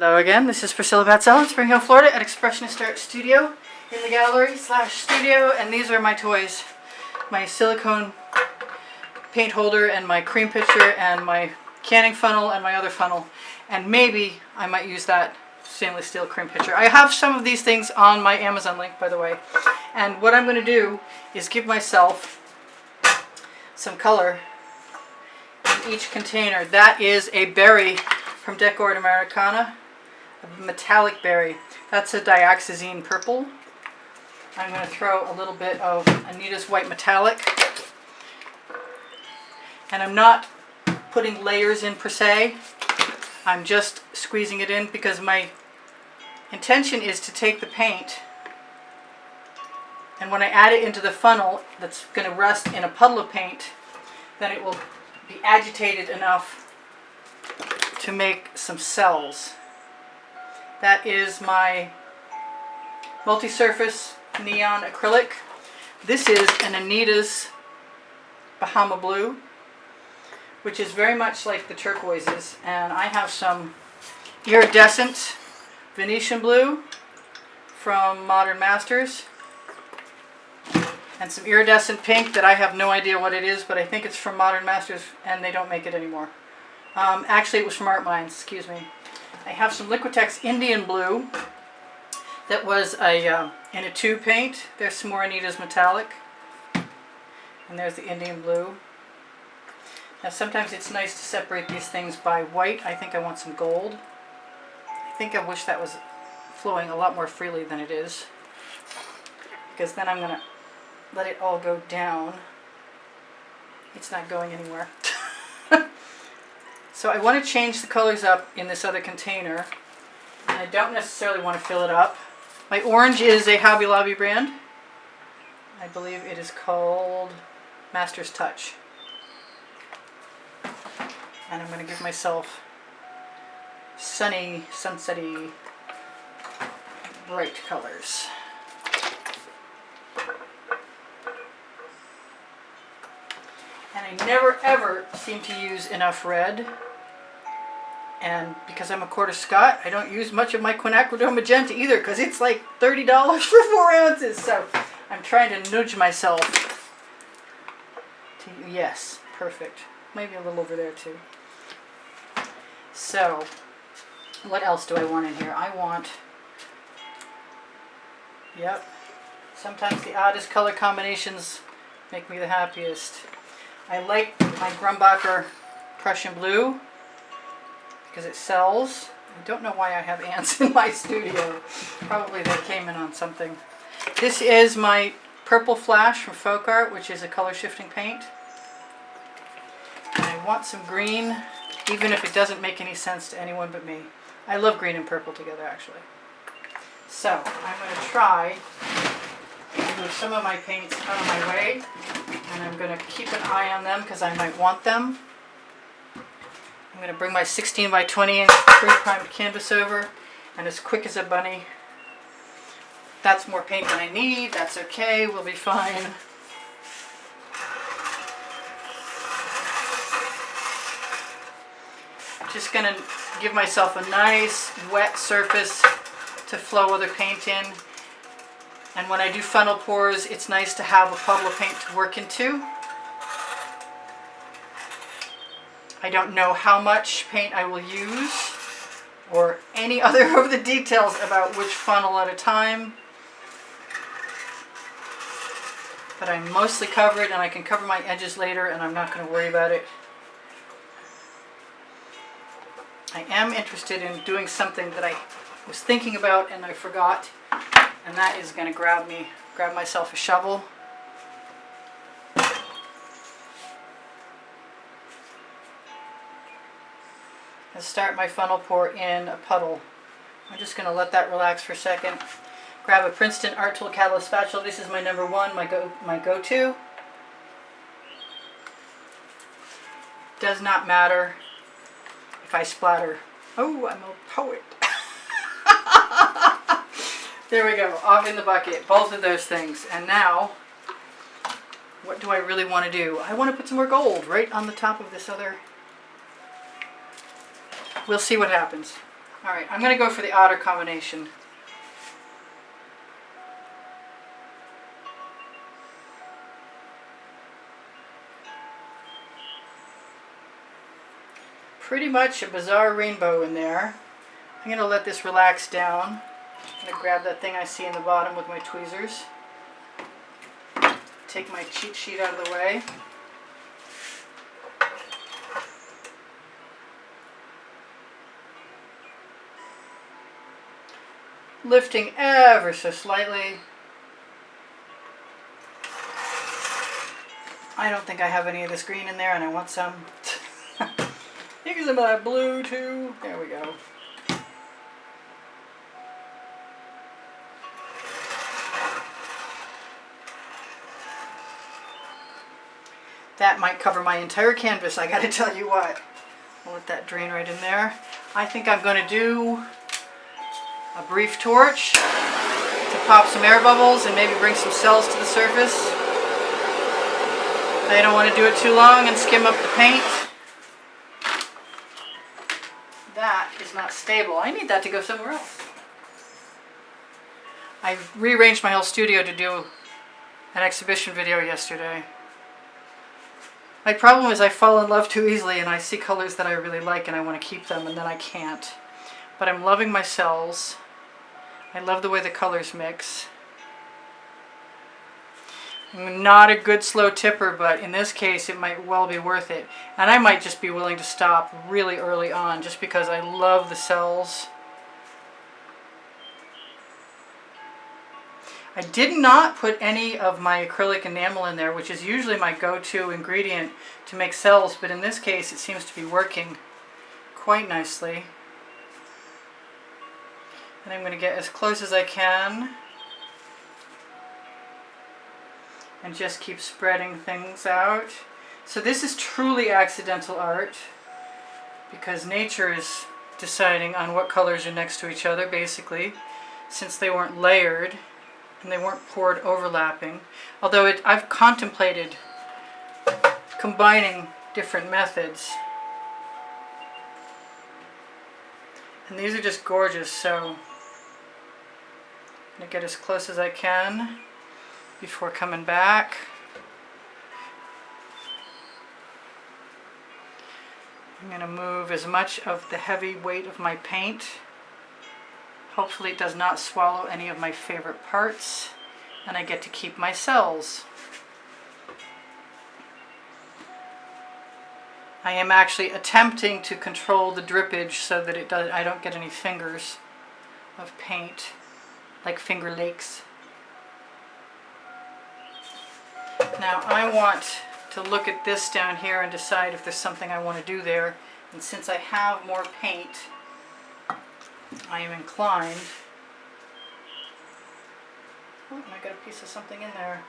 Hello again, this is Priscilla Batzell in Spring Hill, Florida at Expressionist Art Studio in the gallery / studio, and these are my toys. My silicone paint holder and my cream pitcher and my canning funnel and my other funnel, and maybe I might use that stainless steel cream pitcher. I have some of these things on my Amazon link, by the way, and what I'm going to do is give myself some color in each container. That is a berry from Decor Americana, a metallic berry. That's a dioxazine purple. I'm going to throw a little bit of Anita's white metallic, and I'm not putting layers in per se. I'm just squeezing it in because my intention is to take the paint, and when I add it into the funnel that's going to rest in a puddle of paint, then it will be agitated enough to make some cells. That is my multi-surface neon acrylic. This is an Anita's Bahama Blue, which is very much like the turquoises, and I have some iridescent Venetian blue from Modern Masters, and some iridescent pink that I have no idea what it is, but I think it's from Modern Masters and they don't make it anymore. Actually, it was from Art Minds, excuse me. I have some Liquitex Indian blue that was in a tube paint. There's some more Anita's metallic, and there's the Indian blue. Now sometimes it's nice to separate these things by white. I think I want some gold. I think I wish that was flowing a lot more freely than it is, because then I'm going to let it all go down. It's not going anywhere. So I want to change the colors up in this other container, and I don't necessarily want to fill it up. My orange is a Hobby Lobby brand. I believe it is called Master's Touch. And I'm going to give myself sunny, sunsetty, bright colors. And I never ever seem to use enough red. And because I'm a quarter Scot, I don't use much of my quinacridone magenta either, because it's like $30 for 4 ounces. So I'm trying to nudge myself to, yes, perfect. Maybe a little over there too. So what else do I want in here? I want, yep, sometimes the oddest color combinations make me the happiest. I like my Grumbacher Prussian blue because it sells. I don't know why I have ants in my studio. Probably they came in on something. This is my Purple Flash from Folk Art, which is a color shifting paint. And I want some green, even if it doesn't make any sense to anyone but me. I love green and purple together, actually. So I'm going to try and move some of my paints out of my way, and I'm going to keep an eye on them because I might want them. I'm going to bring my 16 by 20 inch pre-primed canvas over, and as quick as a bunny. That's more paint than I need. That's okay. We'll be fine. Just going to give myself a nice wet surface to flow other paint in. And when I do funnel pours, it's nice to have a puddle of paint to work into. I don't know how much paint I will use or any other of the details about which funnel at a time. But I'm mostly covered, and I can cover my edges later, and I'm not going to worry about it. I am interested in doing something that I was thinking about and I forgot, and that is going to grab myself a shovel. And start my funnel pour in a puddle. I'm just going to let that relax for a second. Grab a Princeton Art Tool Catalyst spatula. This is my number one, my go-to. Does not matter if I splatter. Oh, I'm a poet. There we go, off in the bucket, both of those things. And now, what do I really want to do? I want to put some more gold right on the top of this other. We'll see what happens. Alright, I'm going to go for the otter combination. Pretty much a bizarre rainbow in there. I'm going to let this relax down. I'm going to grab that thing I see in the bottom with my tweezers. Take my cheat sheet out of the way. Lifting ever so slightly. I don't think I have any of this green in there, and I want some. Maybe some of that blue too. There we go. That might cover my entire canvas, I gotta tell you what. I'll let that drain right in there. I think I'm going to do a brief torch to pop some air bubbles and maybe bring some cells to the surface. I don't want to do it too long and skim up the paint. That is not stable. I need that to go somewhere else. I rearranged my whole studio to do an exhibition video yesterday. My problem is I fall in love too easily and I see colors that I really like and I want to keep them and then I can't. But I'm loving my cells. I love the way the colors mix. I'm not a good slow tipper, but in this case it might well be worth it. And I might just be willing to stop really early on just because I love the cells. I did not put any of my acrylic enamel in there, which is usually my go-to ingredient to make cells, but in this case it seems to be working quite nicely. And I'm going to get as close as I can and just keep spreading things out. So this is truly accidental art because nature is deciding on what colors are next to each other basically, since they weren't layered and they weren't poured overlapping. Although I've contemplated combining different methods. And these are just gorgeous, so I'm going to get as close as I can before coming back. I'm going to move as much of the heavy weight of my paint. Hopefully it does not swallow any of my favorite parts, and I get to keep my cells. I am actually attempting to control the drippage so that I don't get any fingers of paint, like finger lakes. Now I want to look at this down here and decide if there's something I want to do there. And since I have more paint, I am inclined. Oh, and I got a piece of something in there.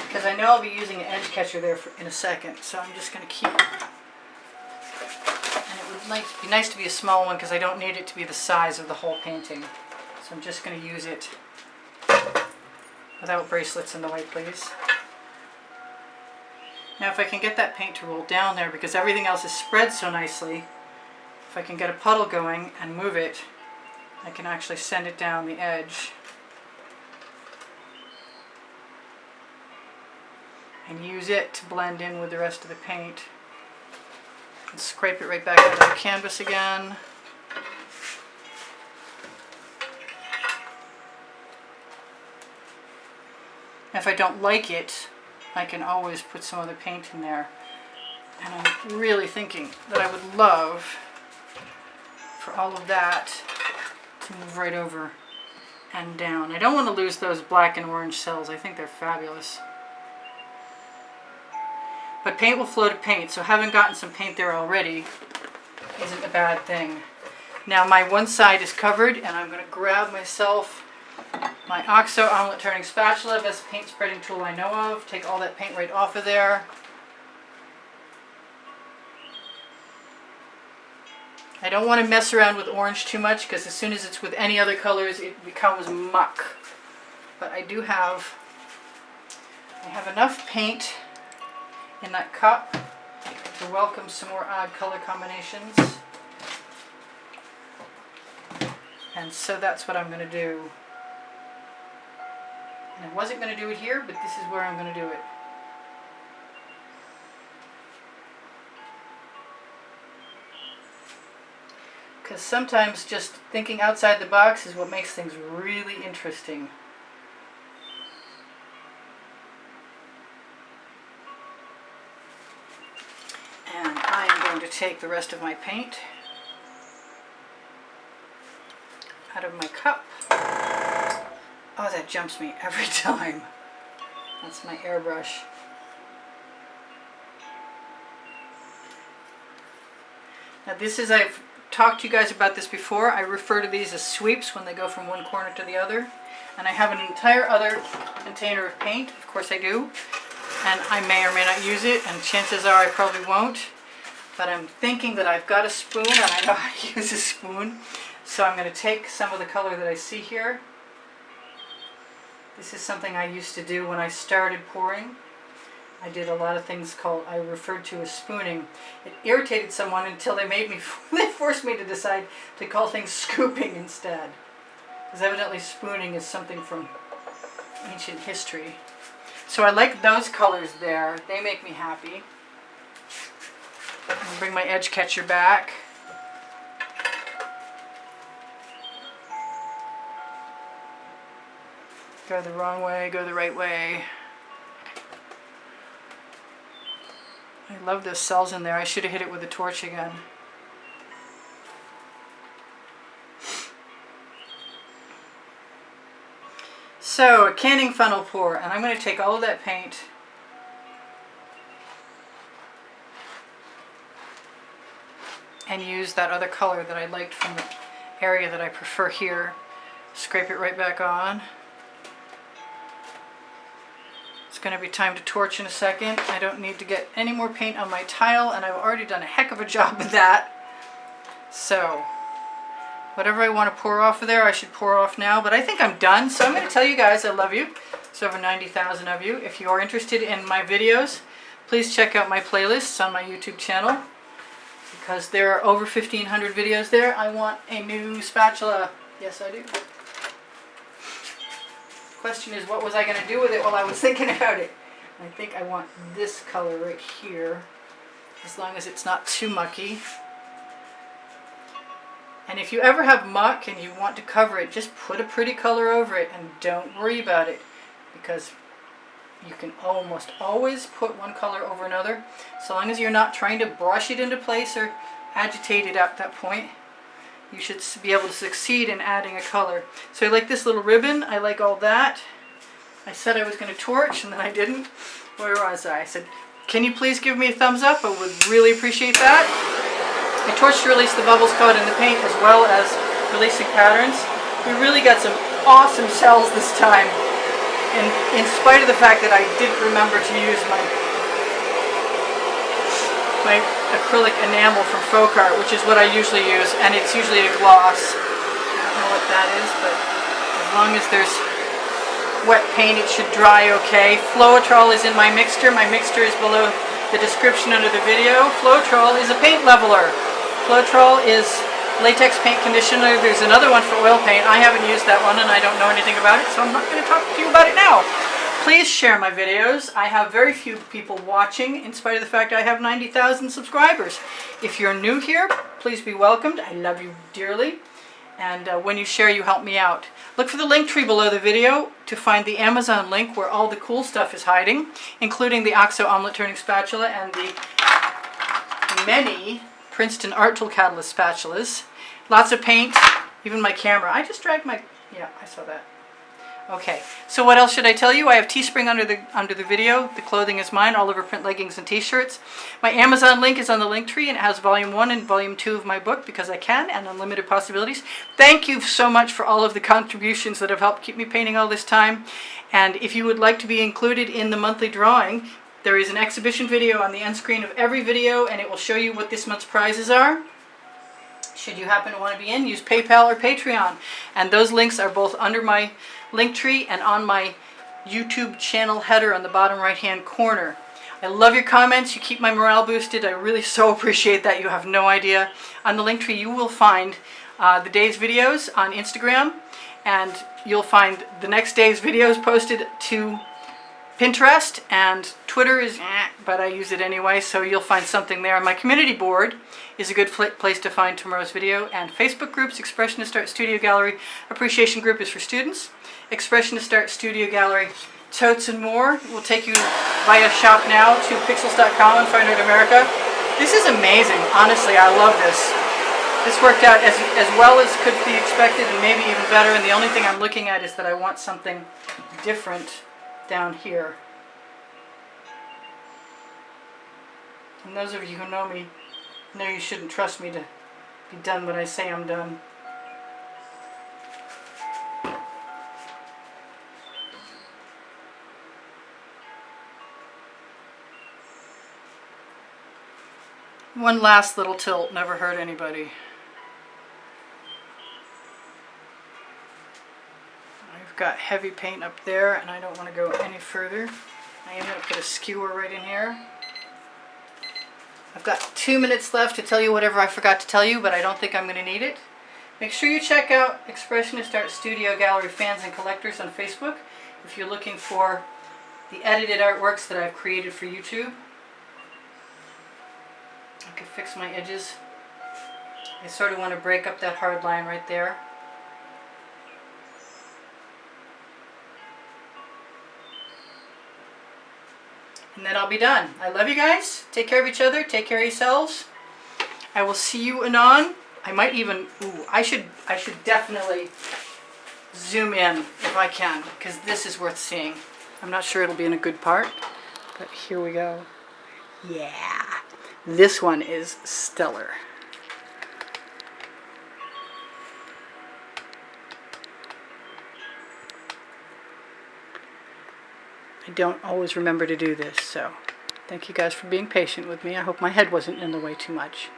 Because I know I'll be using an edge catcher there in a second, so I'm just going to keep. And it would be nice to be a small one because I don't need it to be the size of the whole painting. So I'm just going to use it without bracelets in the way, please. Now if I can get that paint to roll down there, because everything else is spread so nicely, if I can get a puddle going and move it, I can actually send it down the edge. And use it to blend in with the rest of the paint. And scrape it right back onto the canvas again. If I don't like it, I can always put some other paint in there. And I'm really thinking that I would love for all of that to move right over and down. I don't want to lose those black and orange cells. I think they're fabulous. But paint will flow to paint, so having gotten some paint there already isn't a bad thing. Now my one side is covered, and I'm going to grab myself my OXO omelet turning spatula, best paint spreading tool I know of. Take all that paint right off of there. I don't want to mess around with orange too much because as soon as it's with any other colors it becomes muck. but I have enough paint in that cup to welcome some more odd color combinations. And so that's what I'm going to do. And I wasn't going to do it here, but this is where I'm going to do it. Because sometimes just thinking outside the box is what makes things really interesting. And I'm going to take the rest of my paint out of my cup. Oh, that jumps me every time. That's my airbrush. Now this is, I've talked to you guys about this before. I refer to these as sweeps when they go from one corner to the other. And I have an entire other container of paint. Of course I do. And I may or may not use it, and chances are I probably won't. But I'm thinking that I've got a spoon and I know how to use a spoon. So I'm going to take some of the color that I see here. This is something I used to do when I started pouring. I did a lot of things I referred to as spooning. It irritated someone until they forced me to decide to call things scooping instead. Because evidently spooning is something from ancient history. So I like those colors there. They make me happy. I'll bring my edge catcher back. Go the wrong way, go the right way. I love those cells in there. I should have hit it with a torch again. So, a canning funnel pour, and I'm going to take all of that paint and use that other color that I liked from the area that I prefer here. Scrape it right back on. It's going to be time to torch in a second. I don't need to get any more paint on my tile, and I've already done a heck of a job with that. So, whatever I want to pour off of there, I should pour off now, but I think I'm done. So I'm going to tell you guys I love you. There's over 90,000 of you. If you are interested in my videos, please check out my playlists on my YouTube channel, because there are over 1,500 videos there. I want a new spatula. Yes, I do. Question is, what was I going to do with it while I was thinking about it? I think I want this color right here, as long as it's not too mucky. And if you ever have muck and you want to cover it, just put a pretty color over it and don't worry about it, because you can almost always put one color over another, so long as you're not trying to brush it into place or agitate it at that point. You should be able to succeed in adding a color. So I like this little ribbon. I like all that. I said I was going to torch, and then I didn't. Where was I? I said, can you please give me a thumbs up? I would really appreciate that. I torched to release the bubbles caught in the paint, as well as releasing patterns. We really got some awesome cells this time. And in spite of the fact that I didn't remember to use my acrylic enamel from Floetrol, which is what I usually use, and it's usually a gloss. I don't know what that is, but as long as there's wet paint, it should dry okay. Floetrol is in my mixture. My mixture is below the description under the video. Floetrol is a paint leveler. Floetrol is latex paint conditioner. There's another one for oil paint. I haven't used that one, and I don't know anything about it, so I'm not going to talk to you about it now. Please share my videos. I have very few people watching, in spite of the fact I have 90,000 subscribers. If you're new here, please be welcomed. I love you dearly. And when you share, you help me out. Look for the link tree below the video to find the Amazon link where all the cool stuff is hiding, including the OXO omelet turning spatula and the many Princeton Art Tool Catalyst spatulas. Lots of paint, even my camera. I just dragged my, yeah, I saw that. Okay, so what else should I tell you? I have Teespring under the video. The clothing is mine, all over print leggings and t-shirts. My Amazon link is on the link tree, and it has volume 1 and volume 2 of my book, Because I Can, and Unlimited Possibilities. Thank you so much for all of the contributions that have helped keep me painting all this time. And if you would like to be included in the monthly drawing, there is an exhibition video on the end screen of every video, and it will show you what this month's prizes are. Should you happen to want to be in, use PayPal or Patreon. And those links are both under my link tree and on my YouTube channel header on the bottom right-hand corner. I love your comments. You keep my morale boosted. I really so appreciate that. You have no idea. On the link tree, you will find the day's videos on Instagram, and you'll find the next day's videos posted to Pinterest, and Twitter is but I use it anyway, so you'll find something there. My community board is a good place to find tomorrow's video, and Facebook groups, Expressionist Art Studio Gallery. Appreciation group is for students. Expressionist Art Studio Gallery. Totes and more. We'll take you via shop now to pixels.com and Fine Art America. This is amazing. Honestly, I love this. This worked out as well as could be expected, and maybe even better. And the only thing I'm looking at is that I want something different down here. And those of you who know me know you shouldn't trust me to be done when I say I'm done. One last little tilt, never hurt anybody. I've got heavy paint up there and I don't want to go any further. I am going to put a skewer right in here. I've got 2 minutes left to tell you whatever I forgot to tell you, but I don't think I'm going to need it. Make sure you check out Expressionist Art Studio Gallery fans and collectors on Facebook if you're looking for the edited artworks that I've created for YouTube. I can fix my edges. I sort of want to break up that hard line right there. And then I'll be done. I love you guys. Take care of each other. Take care of yourselves. I will see you anon. I might even, I should definitely zoom in if I can, because this is worth seeing. I'm not sure it'll be in a good part, but here we go. Yeah. This one is stellar. I don't always remember to do this, so thank you guys for being patient with me. I hope my head wasn't in the way too much.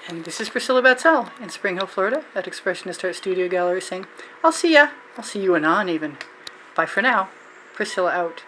And this is Priscilla Batzell in Spring Hill, Florida at Expressionist Art Studio Gallery saying, I'll see ya. I'll see you anon even. Bye for now. Priscilla out.